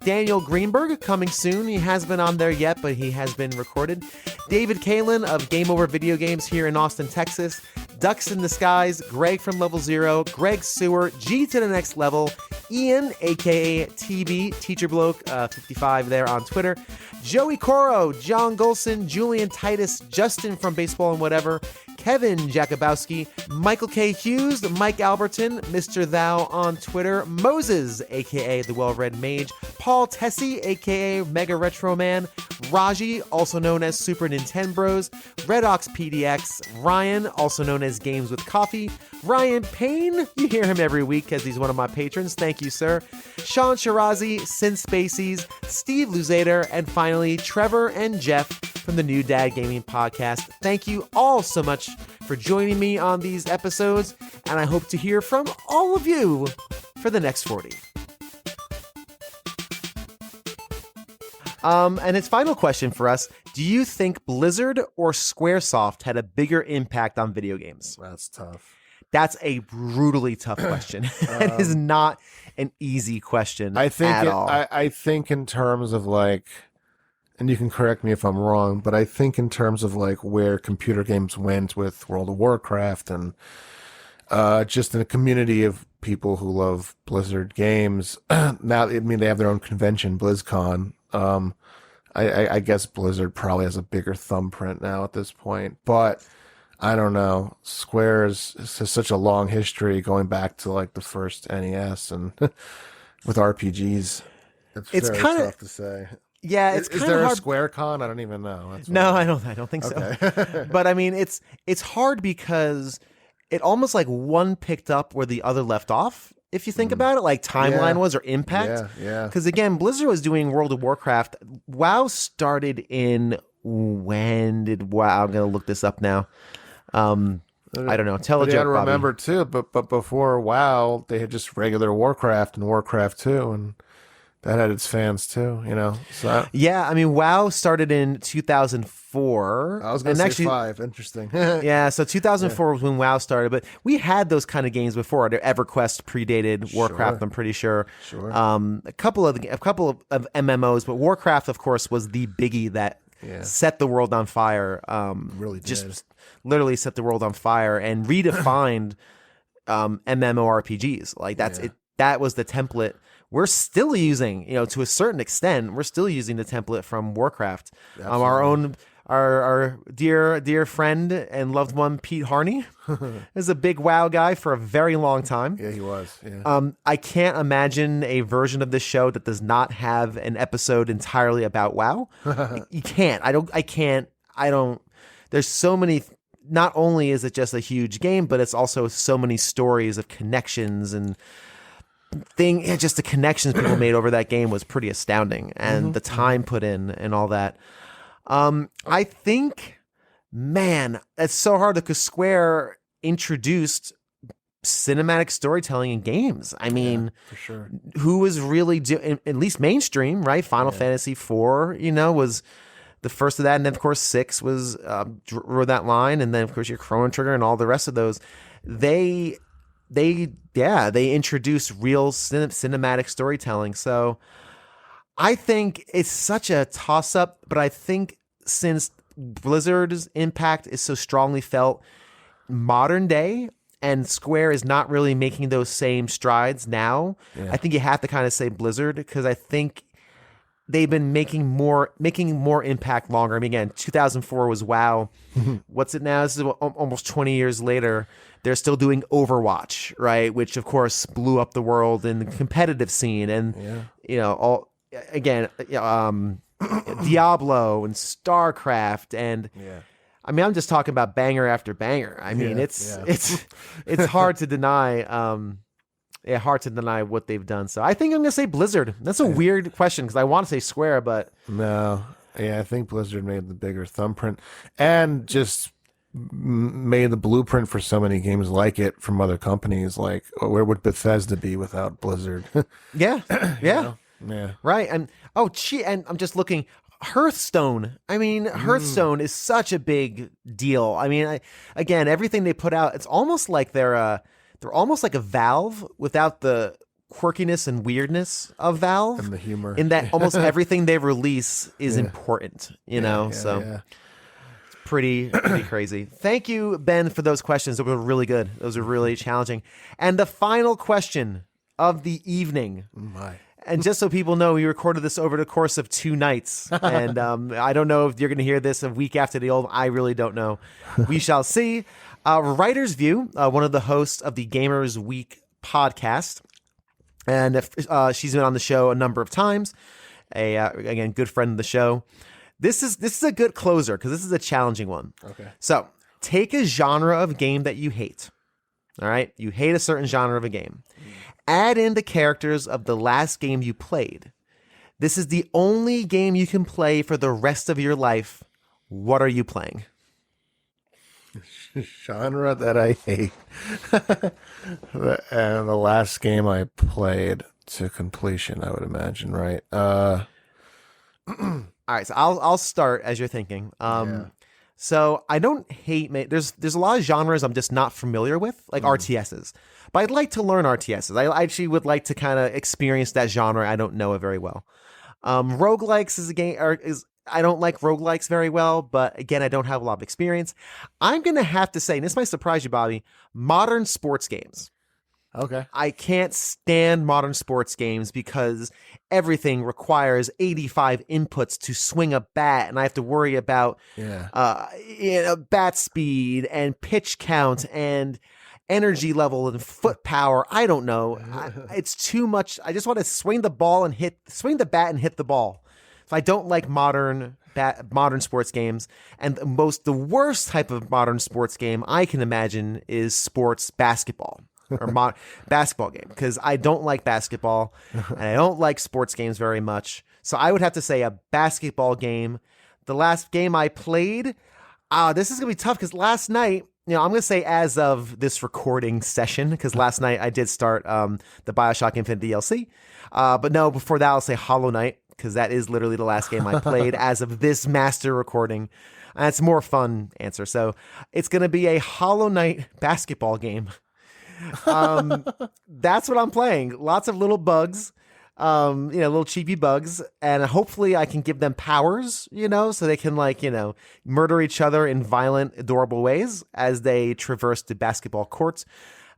Daniel Greenberg coming soon. He hasn't been on there yet, but he has been recorded. David Kalin of Game Over Video Games here in Austin, Texas. Ducks in the Skies, Greg from Level Zero, Greg Sewer, G to the Next Level, Ian, aka TB, Teacher Bloke 55 there on Twitter, Joey Corio, John Golson, Julian Titus, Justin from Baseball and Whatever, Kevin Jakubowski, Michael K. Hughes, Mike Alberton, Mr. Thou on Twitter, Moses, aka The Well-Read Mage, Paul Tessie, aka Mega Retro Man, Raji, also known as Super Nintendo Bros, Redox PDX, Ryan, also known as Games with Coffee, Ryan Payne, you hear him every week because he's one of my patrons, thank you sir, Sean Shirazi, Sin Spacies, Steve Luzader, and finally Trevor and Jeff from the New Dad Gaming Podcast. Thank you all so much for joining me on these episodes, and I hope to hear from all of you for the next 40. And its final question for us, do you think Blizzard or Squaresoft had a bigger impact on video games? That's tough. That's a brutally tough question. It is not an easy question I think at all. I think in terms of like, and you can correct me if I'm wrong, but I think in terms of like where computer games went with World of Warcraft and just in a community of people who love Blizzard games, now, I mean, they have their own convention, BlizzCon. I guess Blizzard probably has a bigger thumbprint now at this point, but I don't know. Square has such a long history going back to like the first NES and with RPGs. It's kind of tough to say. Yeah, it's kind of hard. Is there a Square Con? I don't even know. No, I don't think so. Okay. But I mean, it's hard because it almost like one picked up where the other left off. If you think about it, like timeline was or impact. Yeah. Because again, Blizzard was doing World of Warcraft. WoW started in when did WoW? I'm gonna look this up now. I don't know. Tell a joke, you got to Bobby. remember too, but before WoW, they had just regular Warcraft and Warcraft 2, and that had its fans too, you know. So yeah, I mean, WoW started in 2004. I was going to say 5. Interesting. Yeah, so 2004 was when WoW started, but we had those kind of games before. EverQuest predated Warcraft, I'm pretty sure. Sure. A couple of MMOs, but Warcraft, of course, was the biggie that set the world on fire. Really did. Just literally set the world on fire and redefined MMORPGs. Like that's it. That was the template. We're still using, to a certain extent, we're still using the template from Warcraft. Our dear friend and loved one, Pete Harney, is a big WoW guy for a very long time. Yeah, he was. Yeah. I can't imagine a version of this show that does not have an episode entirely about WoW. You can't. I can't. There's so many. Not only is it just a huge game, but it's also so many stories of connections and just the connections people made over that game was pretty astounding, and the time put in and all that. I think, man, it's so hard because Square introduced cinematic storytelling in games. I mean, for sure. Who was really at least mainstream, right? Final Fantasy IV, was the first of that, and then of course 6 was rode that line, and then of course your Chrono Trigger and all the rest of those. They introduced real cinematic storytelling. So I think it's such a toss-up, but I think since Blizzard's impact is so strongly felt modern day, and Square is not really making those same strides now, I think you have to kind of say Blizzard, because I think they've been making more impact longer. I mean, again, 2004 was WoW. What's it now? This is almost 20 years later. They're still doing Overwatch, right? Which of course blew up the world in the competitive scene, and Diablo and StarCraft, and I mean, I'm just talking about banger after banger. I mean, it's hard to deny. Hard to deny what they've done. So I think I'm gonna say Blizzard. That's a weird question because I want to say Square, but no. Yeah, I think Blizzard made the bigger thumbprint and just made the blueprint for so many games like it from other companies. Like, where would Bethesda be without Blizzard? Yeah. Yeah. Right. And and I'm just looking. Hearthstone. I mean, Hearthstone is such a big deal. I mean, again, everything they put out, it's almost like they're almost like a Valve without the quirkiness and weirdness of Valve and the humor. In that almost everything they release is important. So. It's pretty crazy. Thank you, Ben, for those questions. Those were really good. Those were really challenging. And the final question of the evening. My. And just so people know, we recorded this over the course of 2 nights. And I don't know if you're going to hear this a week after the old. I really don't know. We shall see. Writer's View, one of the hosts of the Gamers Week podcast. And she's been on the show a number of times. Again, good friend of the show. This is a good closer because this is a challenging one. Okay. So take a genre of game that you hate. All right. You hate a certain genre of a game. Add in the characters of the last game you played. This is the only game you can play for the rest of your life. What are you playing? Genre that I hate. And the last game I played to completion, I would imagine, right? All right, so I'll start as you're thinking. So I don't hate. There's a lot of genres I'm just not familiar with, like RTSs. But I'd like to learn RTSs. I actually would like to kind of experience that genre. I don't know it very well. Roguelikes is a game. I don't like roguelikes very well, but again, I don't have a lot of experience. I'm gonna have to say, and this might surprise you, Bobby, modern sports games. Okay. I can't stand modern sports games because everything requires 85 inputs to swing a bat, and I have to worry about bat speed and pitch count and energy level and foot power. I don't know. It's too much. I just want to swing the bat and hit the ball. So I don't like modern sports games. And the worst type of modern sports game I can imagine is sports basketball. Or basketball game, because I don't like basketball and I don't like sports games very much. So I would have to say a basketball game. The last game I played, this is gonna be tough because last night, I'm gonna say as of this recording session, because last night I did start the BioShock Infinite DLC. But no, before that I'll say Hollow Knight, because that is literally the last game I played as of this master recording. And it's a more fun answer. So it's gonna be a Hollow Knight basketball game. That's what I'm playing. Lots of little bugs, little cheapy bugs, and hopefully I can give them powers, so they can murder each other in violent, adorable ways as they traverse the basketball courts.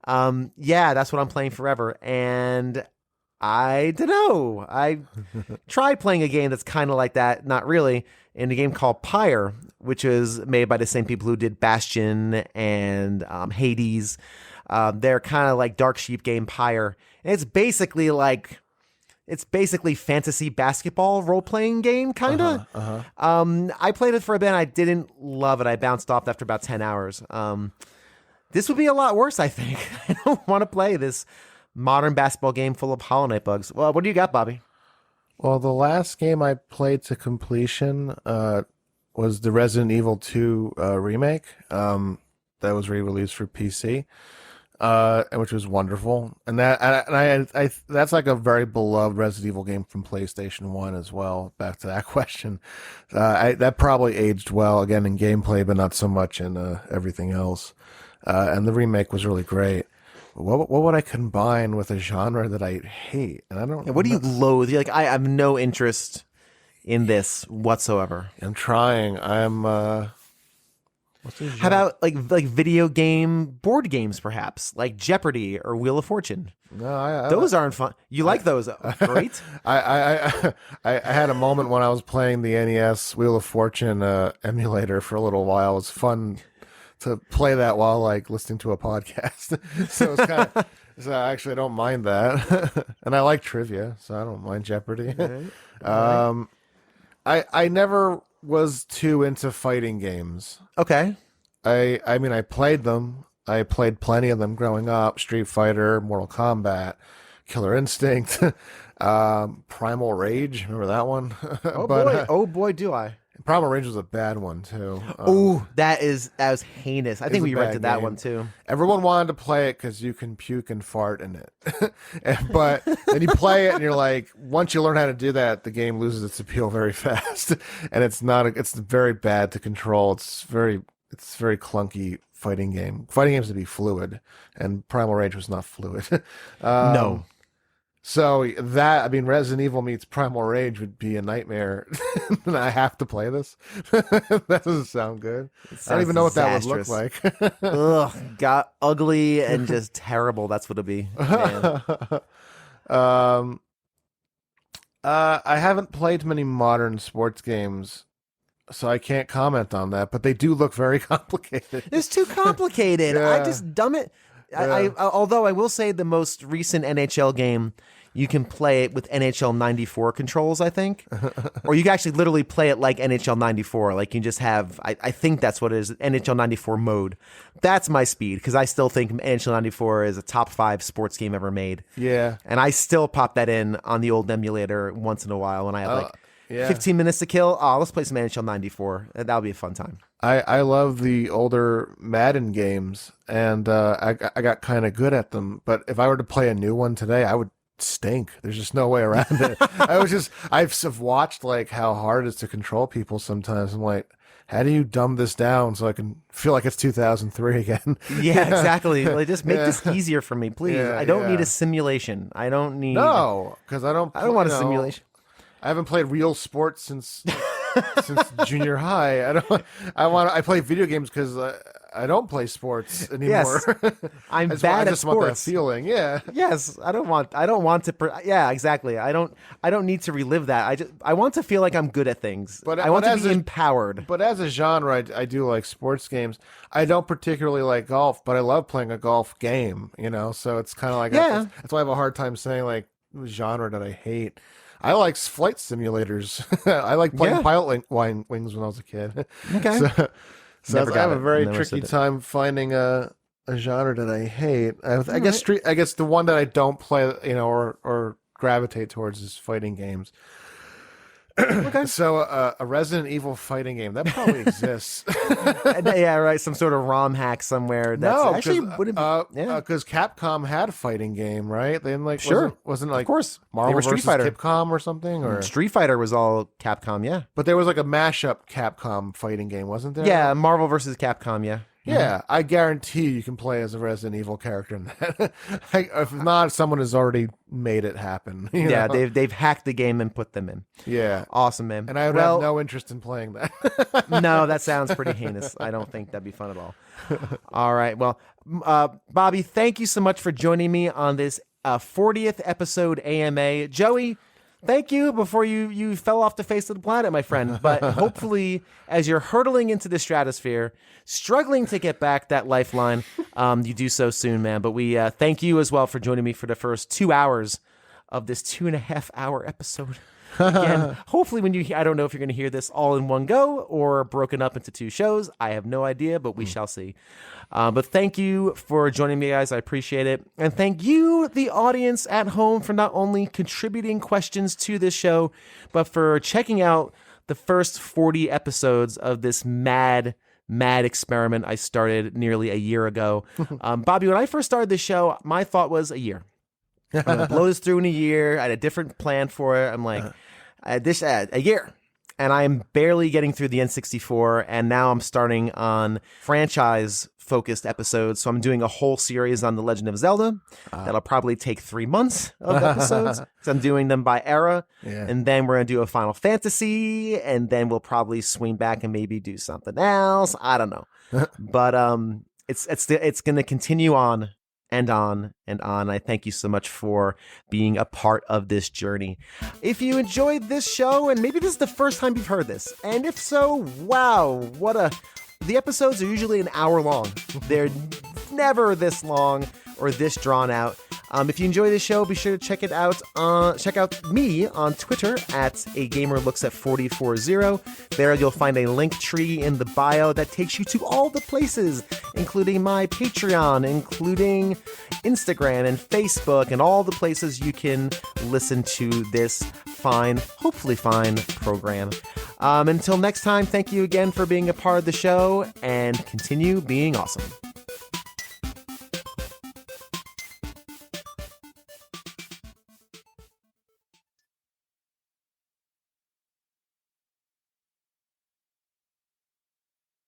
That's what I'm playing forever. And I don't know. I tried playing a game that's kind of like that, not really, in a game called Pyre, which is made by the same people who did Bastion and Hades. They're kind of like Dark Sheep game Pyre. And it's basically fantasy basketball role-playing game, kind of. I played it for a bit. I didn't love it. I bounced off after about 10 hours. This would be a lot worse, I think. I don't want to play this modern basketball game full of Hollow Knight bugs. Well, what do you got, Bobby? Well, the last game I played to completion was the Resident Evil 2 remake that was re-released for PC. Which was wonderful, and that's like a very beloved Resident Evil game from PlayStation 1 as well. Back to that question, that probably aged well again in gameplay, but not so much in everything else. And the remake was really great. What would I combine with a genre that I hate? And I don't. What do you loathe? You're like, I have no interest in this whatsoever. I'm trying. How about like video game board games, perhaps like Jeopardy or Wheel of Fortune? No, those aren't fun. You like those? Great. I had a moment when I was playing the NES Wheel of Fortune emulator for a little while. It was fun to play that while like listening to a podcast. So it's kind of. So actually, I don't mind that, and I like trivia, so I don't mind Jeopardy. Right. I never was too into fighting games. Okay. I mean, I played them. I played plenty of them growing up. Street Fighter, Mortal Kombat, Killer Instinct, Primal Rage. Remember that one? Oh boy, do I. Primal Rage was a bad one too. That was heinous. I think we rented that one too. Everyone wanted to play it because you can puke and fart in it. But then you play it and you're like, once you learn how to do that, the game loses its appeal very fast. And it's very bad to control. It's very clunky fighting game. Fighting games to be fluid, and Primal Rage was not fluid. No. So Resident Evil meets Primal Rage would be a nightmare. And I have to play this. That doesn't sound good. I don't even know what that would look like. Ugh, got ugly and just terrible. That's what it'd be. I haven't played many modern sports games, so I can't comment on that. But they do look very complicated. It's too complicated. Yeah. I just dumb it. Yeah. Although I will say the most recent NHL game, you can play it with NHL 94 controls, I think. Or you can actually literally play it like NHL 94. Like you just have, I think that's what it is, NHL 94 mode. That's my speed, because I still think NHL 94 is a top 5 sports game ever made. Yeah. And I still pop that in on the old emulator once in a while when I have 15 minutes to kill. Oh, let's play some NHL 94. That'll be a fun time. I love the older Madden games, and I got kind of good at them. But if I were to play a new one today, I would stink. There's just no way around it. I've watched like how hard it is to control people sometimes. I'm like, how do you dumb this down so I can feel like it's 2003 again? Yeah, exactly. Like, just make this easier for me, please. I don't need a simulation. I don't need. No, because I don't want a simulation. I haven't played real sports since junior high. I play video games because I don't play sports anymore. Yes. I'm bad at sports. Want that feeling. Yeah. Yes, I don't want to. Yeah, exactly. I don't need to relive that. I want to feel like I'm good at things. But I want to be empowered. But as a genre, I do like sports games. I don't particularly like golf, but I love playing a golf game. So it's kind of like that's why I have a hard time saying like genre that I hate. I like flight simulators. I like playing Pilot Wings when I was a kid. Okay. So I have a very tricky time finding a genre that I hate. I guess the one that I don't play, or gravitate towards is fighting games. Okay. So a Resident Evil fighting game that probably exists. Yeah, right. Some sort of ROM hack somewhere. That's because Capcom had a fighting game, right? Then wasn't like, of course, Marvel Street versus Fighter. Capcom or something, or Street Fighter was all Capcom, yeah. But there was like a mashup Capcom fighting game, wasn't there? Yeah, Marvel versus Capcom, yeah. Yeah, I guarantee you can play as a Resident Evil character in that. If not, someone has already made it happen. Yeah, they've hacked the game and put them in. Yeah. Awesome, man. And I would have no interest in playing that. No, that sounds pretty heinous. I don't think that'd be fun at all. All right. Well, Bobby, thank you so much for joining me on this 40th episode AMA. Joey, thank you before you fell off the face of the planet, my friend. But hopefully, as you're hurtling into the stratosphere, struggling to get back that lifeline, you do so soon, man. But we thank you as well for joining me for the first 2 hours of this 2.5 hour episode. Again, hopefully I don't know if you're going to hear this all in one go or broken up into 2 shows. I have no idea, but we shall see. But thank you for joining me, guys. I appreciate it. And thank you, the audience at home, for not only contributing questions to this show, but for checking out the first 40 episodes of this mad experiment I started nearly a year ago. Bobby, when I first started this show, my thought was a year. I'm going to blow this through in a year. I had a different plan for it. I'm like, a year. And I'm barely getting through the N64, and now I'm starting on franchise-focused episodes. So I'm doing a whole series on The Legend of Zelda. That'll probably take 3 months of episodes. So I'm doing them by era. Yeah. And then we're going to do a Final Fantasy, and then we'll probably swing back and maybe do something else. I don't know. But it's going to continue on and on and on. I thank you so much for being a part of this journey. If you enjoyed this show, and maybe this is the first time you've heard this, and if so, wow, the episodes are usually an hour long. They're never this long or this drawn out. If you enjoy this show, be sure to check it out. Check out me on Twitter at agamerlooks@4040. There you'll find a link tree in the bio that takes you to all the places, including my Patreon, including Instagram and Facebook, and all the places you can listen to this hopefully fine program. Until next time, thank you again for being a part of the show, and continue being awesome.